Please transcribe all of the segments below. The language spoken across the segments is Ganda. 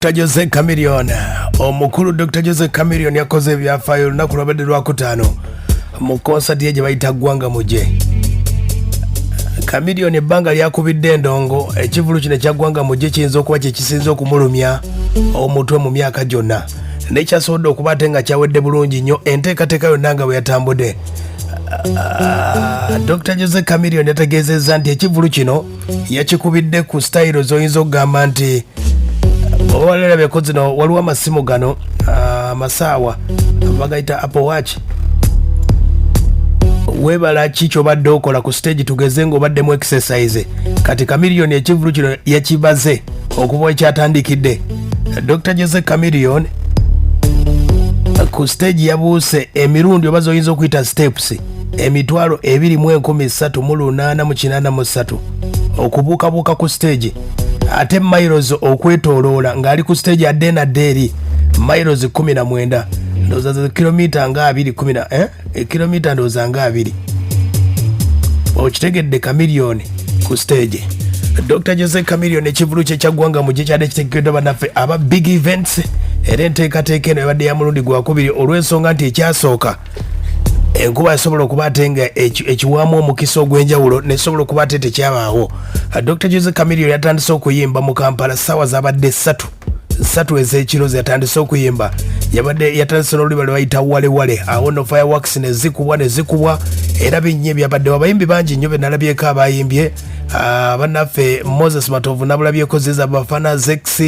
Dr. Jose Chameleon omukulu Dr. Jose Chameleon yakoze ebyafaayo olunaku lwabadde lwakutaano mu konsati ye gye bayita Gwanga Mujje. Chameleon ebbanga lyakubidde endongo ekivulu kino ekya Gwanga Mujje kiyinza okuba kye kisinza okumulumya omutwe mu myaka gyonna nekyasobodde okuba ate nga kyawedde bulungi nnyo enteekateeka yonna nga bwe yatambudde. Dr. Jose Chameleon yategeezezza nti ekivulu kino yakikubidde ku style z'oyinza okugamba nti olwalera bekozi no waliwo amasimu gano amasaawa bagayita Apple Watch webala kikyo badde okola ku stage tugeze ng'obaddemu exercise kati Chameleon ekivulu kino yakibaze okuba ekyatandikidde. Dr. Jose Chameleon ku stage yabuuse emirundi oba zoyinza okuyita steps emitwalo 2,183 okubuukabuuka ku stage ate miles okwetooloola ng'ali ku stage adde nadde eri miles 19 ndowooza kilomita nga 20 kilomita ndowooza nga 2 okitegedde Chameleon ku stage. Dr. Jose Chameleon ekivulu kye kya Gwanga Mujje kyadde kitegekeddwa bannaffe aba big events era enteekateeka eno ebadde ya mulundi gwakubiri olw'ensonga nti ekyasooka enkuba yasobola okuba ate nga ekiwaamu omukisa ogw'enjawulo nesobola okuba ate tekyabaawo. Dr. Jose Chameleon yatandise okuyimba mu Kampala ssaawa zabadde 3 ez'ekiro yatandise okuyimba yatandise n'olulimi lwe bayita walewale awo no fireworks ne zikubwa era binnya ebyabadde abayimbi bangi nnyo be nalabyeko abayimbye bannaffe Moses Matovu nabulabyeko ziza Bafana Zex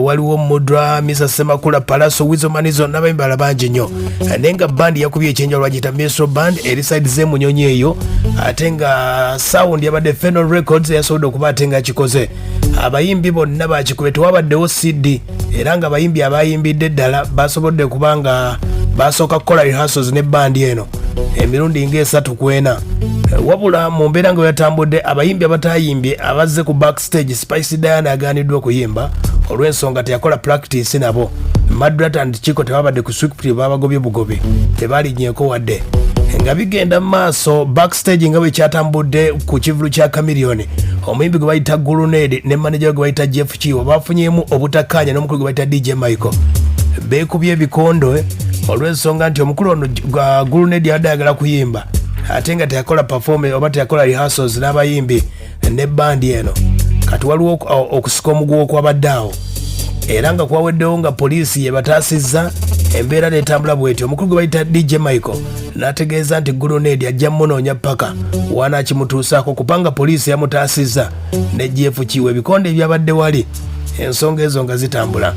waliwo Mudra Misa Semakula Palaso Wizo Manizo n'abayimbi balala bangi nnyo naye nga bandi yakubye ekyenjalo bagiyita Metro Band eri side z'emunyonyi eyo ate nga sound yabadde Fenol Records yasobodde okuba ate nga kikoze abayimbi bonna bakikube tewabaddewo CD era nga abayimbi abayimbidde ddala basobodde kubanga basooka kukola rehearsals ne bandi eno emirundi ng'esatu ku ena wabula mu mbeera nga yatambudde abayimbi abatayimbye abazze ku backstage Spice Diana agaaniddwa okuyimba olw'ensonga teyakola practice nabo Madrat and Chico tebabadde ku script babagobye bugobe tebalinnyeko wadde nga bigenda mu maaso backstage nga bwe kyatambudde ku kivulu kya Chameleon omuyimbi gwe bayita Guluned ne manager gwe bayita Jeff Chiwo bafunyeemu obutakkaanya n'omukulu gwe bayita DJ Michael beekubye ebikondo olw'ensonga nti omukulu ono Guluned yabadde ayagala kuyimba ate nga teyakola performance oba teyakola rehearsals n'abayimbi ne bandi eno kati waliwo okusika omuguwa okwabadde awo era nga kwaweddewo nga poliisi yebataasizza embeera netambula bwetyo omukulu gwe bayita DJ Michael n'ategeeza nti Guluned ajja munoonya paka wanakimutuusaako kubanga poliisi yamutaasizza ne Jeff Chiwe ebikonde ebyabadde wali ensonga ezo nga zitambula.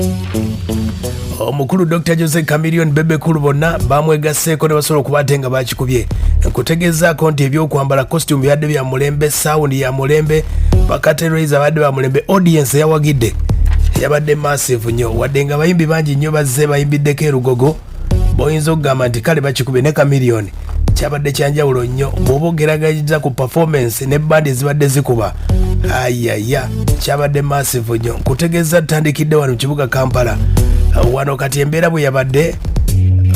Omukulu Dr. Jose Chameleon bebekulu bonna bamwegasseeko ne basobola okuba ate nga bakikubye nkutegezaako nti ebyokwambala costume byadde bya mulembe sound ya mulembe bakateroriza badde ba mulembe audience yawagidde yabadde massive nnyo wadde nga bayimbi bangi nnyo bazze bayimbiddeko erugogo boyinza okugamba nti kale bakikubye ne Chameleon kyabadde kyanjawulo nnyo bw'oba ogeraganyiriza ku performance ne bandi zibadde zikuba ayaya kyabadde massive nnyo nkutegeeza tutandikidde wano mu kibuga Kampala wano kati embeera bwe yabadde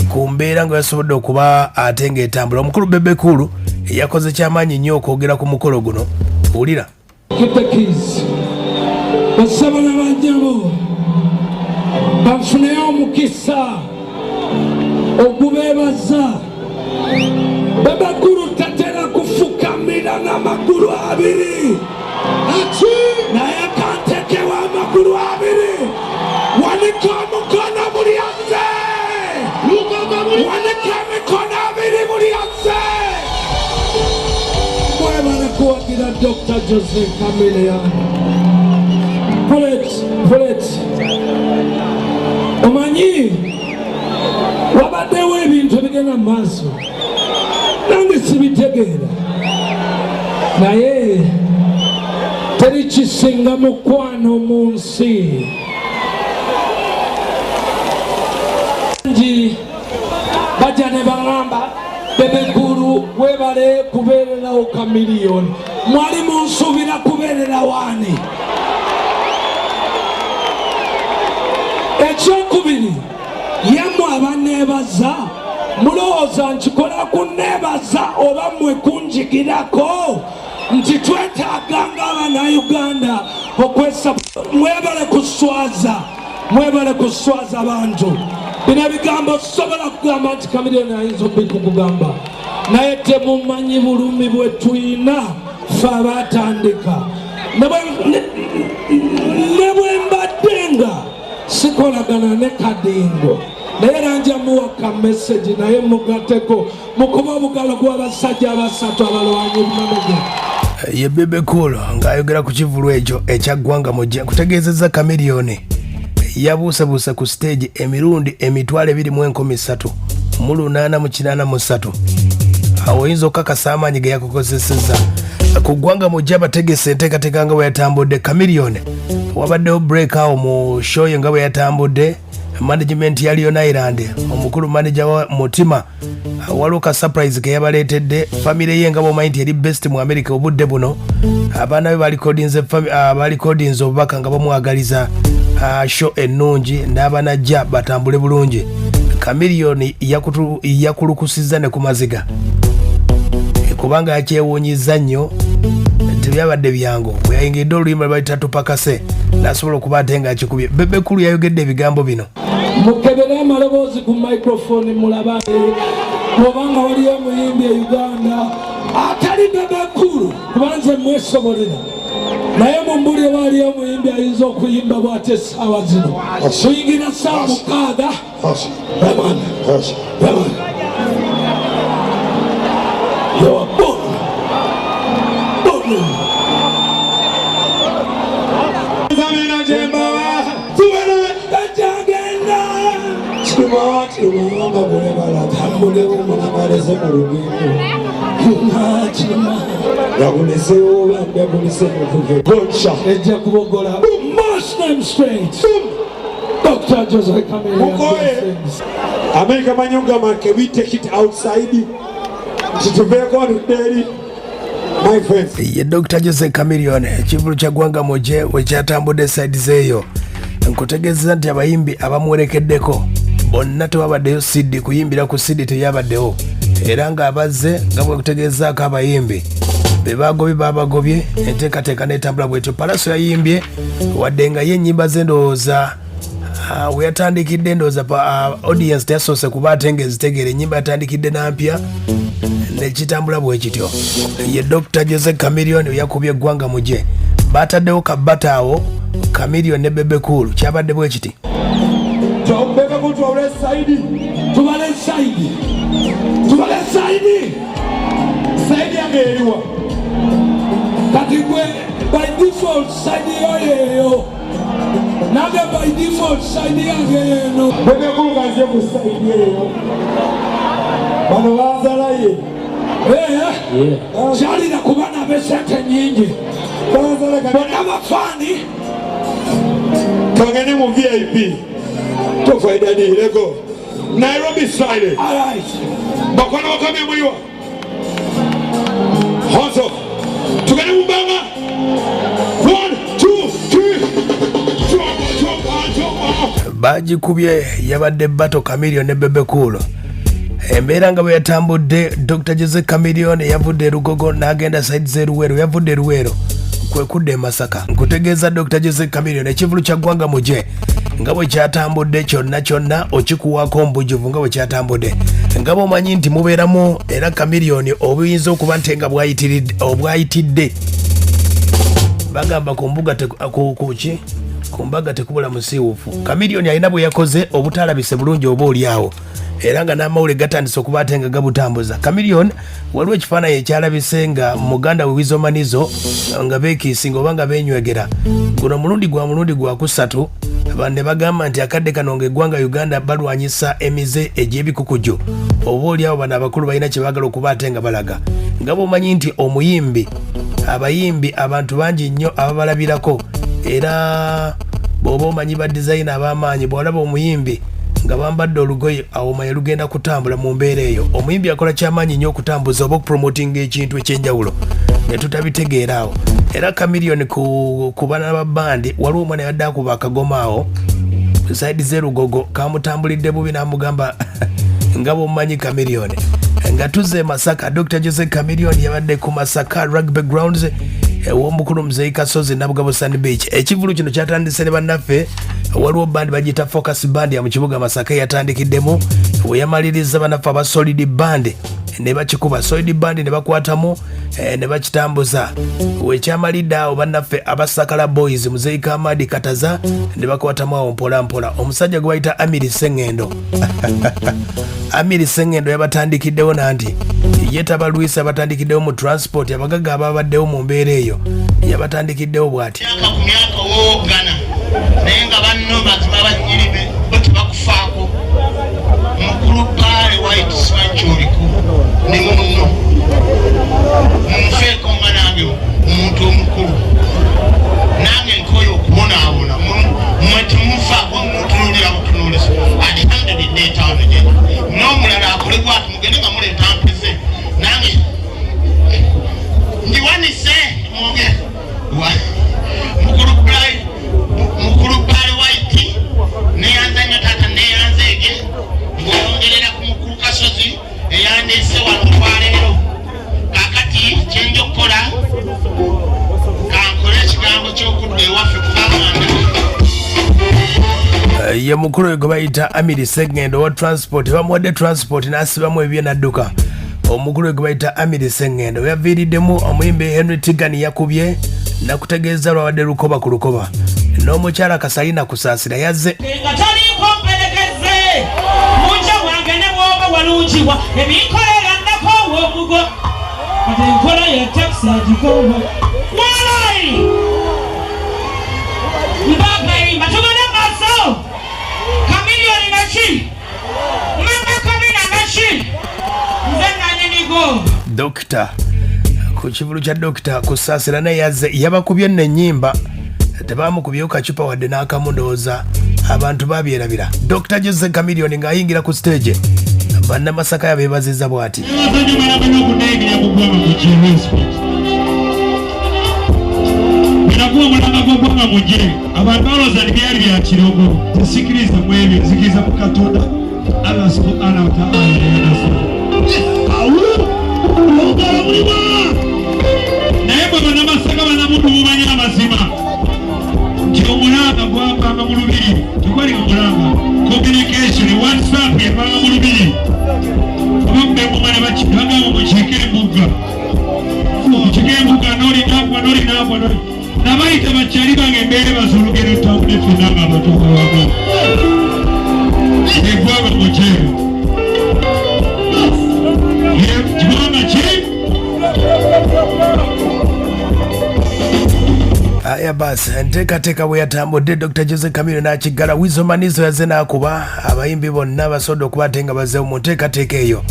ku mbeera nga yasobodde okuba ate ng'etambula omukulu bebekulu yakoze kyamaanyi nnyo okwogera ku mukolo guno wulira basabana banjabo bafuneyo omukisa ogubeebaza bebekulu tatera kufukamira n'amagulu abiri naye kantekewa amagulu abiri wanika omukono buli azze wanika emikono abiri buli azze mwebale kuwagira Dr. Jose Chameleon Pulet omanyi wabaddewo ebintu ebigenda mu maaso nange sibitegeera naye teri kisinga mukwano mu nsi bajja ne baŋŋamba bebekulu webale kubeererawo Chameleon mwali munsuubira kubeerera waani ekyokubiri yemmwe abanneebaza mulowooza nkikola kunneebaza oba mmwe kunjigirako nti twetaaga ng'Abannayuganda okwesa mwebale kuswaza mwebale kuswaza abantu. Bino ebigambo sobola kugamba nti Chameleon ayinza okubikugamba, naye temumanyi bulumi bwe tulina ffe abatandika. Ne bwe mbadde nga sikolagana ne Kadingo, naye era nja muwaka message naye mugateko mukuba obugalo gw'abasajja abasatu abalwanyi ebimamege. Ye Bebe Cool ng'ayogera ku kivulu ekyo ekya Gwanga Mujje kutegeezezza Chameleon yabuusabuusa ku stage emirundi 2,383 mu 883. Awo oyinza okukakasa amaanyi ge yakukozesezza ku Gwanga Mujje abategese enteekateeka nga bwe yatambudde. Chameleon wabaddewo break awo mu show ye nga bwe yatambudde. Management ya Lion Island omukulu manager wa Mutima waliwo ka surprise ke yabaleetedde. Family ye nga bw'omanyi nti eri best mu America obudde buno. Abaana be balikodinze obubaka nga bamwagaliza show ennungi n'abanajja batambule bulungi. Chameleon yakulukusizza ne ku maziga kubanga yakyewuunyiza nnyo tebyabadde byangu. Bwe yayingidde olulimi lwe bayita tupakase n'asobola okuba ate nga akikubye. Bebe Cool yayogedde ebigambo bino. Mukebere amaloboozi ku microphone mulabane obanga waliyo omuyimbi e Uganda atali Bebe Cool kubanze mwesobolera, naye mumbulire waliyo omuyimbi ayinza okuyimba bw'ate essaawa zino. Tuyingira ssaawa 6. Dr. Jose Chameleon. America Manyonga, can we take it outside? My friends. Ye Dr. Jose Chameleon ekivulu kya Gwanga Mujje we kyatambudde side zeeyo nkutegeeza nti abayimbi abamuwerekeddeko bonna tewabaddeyo CD, kuyimbira ku CD teyabaddewo, era ng'abazze nga bwe kutegeezaako abayimbi be bagobye babagobye enteekateeka n'etambula bwetyo. Palaso yayimbye wadde nga ye ennyimba ze ndowooza we yatandikidde ndowooza audience teyasoose kuba ate ng'ezitegeera. Ennyimba yatandikidde nampya nekitambula bwe kityo. Ye Dr. Jose Chameleon yakubye Gwanga Mujje bataddewo kabata awo Chameleon ne Bebe Cool kyabadde bwe kiti. Saidi angeriwa kati gwe by default Saidi yoyeyo nage by default Saidi yangeyo Bebe Cool kaze ku Saidi yoyeyo bano bazalaye jali na kubana besete nyingi bazala kana mafani Kangene mu VIP to faida ni lego Nairobi style. All right. Bakwana wakame muliwa Honzo tugane mubanga 1 2 3 bagikubye yabadde bato Chameleon ne Bebe Cool. Embeera nga bwe yatambudde Dr. Jose Chameleon yavudde Rugogo n'agenda side z'Eruwero, yavudde Eruwero kwekudde eMasaka. Nkutegeeza Dr. Jose Chameleon ekivulu kya Gwanga Mujje nga bwe kyatambudde kyonna okikuwaako mbujuvu nga bwe kyatambudde. Nga bw'omanyi nti mubeeramu era Chameleon obuyinza okuba nti nga obwayitidde bagamba ku mbaga tekubula musiiwuufu. Chameleon alina bwe yakoze obutalabise bulungi oba oliawo era nga n'amawule gatandise okuba ate nga gabutambuza. Chameleon waliwo ekifaananyi ekyalabise nga muganda we Wizomanizo nga beekiisinga oba nga beenywegera. Guno mulundi gwa kusatu ne bagamba nti akadde kano ng'eggwanga Uganda balwanyisa emize egy'ebikukuju oba oliawo bano abakulu balina kye baagala okuba ate nga balaga. Nga bw'omanyi nti abayimbi abantu bangi nnyo ababalabirako, era bw'oba omanyi ba design ab'amaanyi bw'olaba omuyimbi nga bambadde olugoye awo maye lugenda kutambula mu mbeera eyo. Omuyimbi akola kyamaanyi nnyo okutambuza oba okupromotinga ekintu ekyenjawulo ne tutabitegeera awo. Era Chameleon ku baana ba bandi waliwo omwana yadde akuba akagoma awo saidi z'Erugogo kamutambulidde bubi n'amugamba nga bw'omumanyi Chameleon nga tuzze eMasaka. Dr. Jose Chameleon yabadde ku Masaka Rugby Grounds ew'omukulu Muzeyi Kasozi Nabugabo Sand Beach. Ekivulu kino kyatandise ne bannaffe waliwo bandi bagita focus band ya mu kibuga Masaka yatandikiddemu we yamaliriza banafa aba solid band ne bakikuba solid band ne bakwatamu ne bakitambuza we kyamalidde awo bannaffe abasakala boys muzeyi Kamadi Kataza ne bakwatamu awo mpola mpola omusajja gwe bayita Amiri Sengendo Amiri Sengendo yabatandikiddewo nanti yetaba Luisa batandikiddewo mu transport abagaga ababaddewo mu mbeera eyo yabatandikiddewo bw'ati naye nga banno mazima banyiribe boti bakufaako mukulu paale white simankyoliku ne munno mumufeeko nga nange omuntu omukulu nange nkoyo okubonaabona mwe tumufaako mutunulira butunuliza alihamdulidde etaano gye n'omulala akole bwati mugende nga muleeta mpeze nange ndiwanise mwogere mukulu pale white neyanza nnyo taata neyanzeege ng'olongerera ku mukulu Kasozi eyandese wano olwaleero kakati kyenja okukola kankole ekigambo ky'okudda ewaffe kubamanda ye mukulu we gwe bayita Amiri Sengendo wa transport bamuwadde transport n'asibamu ebye n'adduka omukulu we gwe bayita Amiri Sengendo yaviiriddemu omuyimbi Henry Tigani yakubye nakutegeeza lwabadde lukoba ku lukoba n'omukyala Kasalina Kusasira yazze nga toliko mperekeze mujja wange ne bwoba walungiwa ebinkolera nnako w'omugo kati enkola ya takisi agikoba walayi mbakayimba tugende maaso Chameleon naki mama Kamina naki nze nanyinigo Dokita ku kivulu kya Dokita Kusasira naye yazze yabakubye n'ennyimba tebamukubyeko kacupa wadde n'akamudooza abantu babyerabira Dr. Jose Chameleon ng'ayingira ku stage bannamasaka yabeebaziza bw'ati binakuwa mulanga gw'Ogwanga Mujje abantu balooza byali bya kirogo tesikiriza mu ebyo zikiriza mu Katonda Allah subhanahu wa ta'ala naye bwe bannamasaka bannamuntu mumanyi amazima nti omulanga gwapanga mu lubiri tekwali omulanga communication WhatsApp yapanga mu lubiri obamubemuma ne bakitagamba mukiike embuga mukiike embuga n'olinakwa nabayita bakyali bange embeere bazolugero entambula effena nga abatuuka wago Gwanga Mujje kibanga ki aya basi nteekateeka bwe yatambudde Dr. Jose Chameleon n'akiggala wizomanizo yazze n'akuba abayimbi bonna basobodde okuba ate nga bazzeewo mu nteekateeka eyo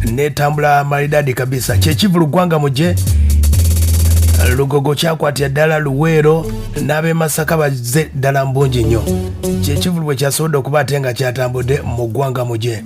n'etambula maridadi kabisa kyekivulu Gwanga Mujje lugogo kyakwatira ddala Luweero n'ab'eMasaka bazze ddala mbungi nnyo kyekivulu bwe kyasobodde okuba ate nga kyatambudde mu Gwanga Mujje.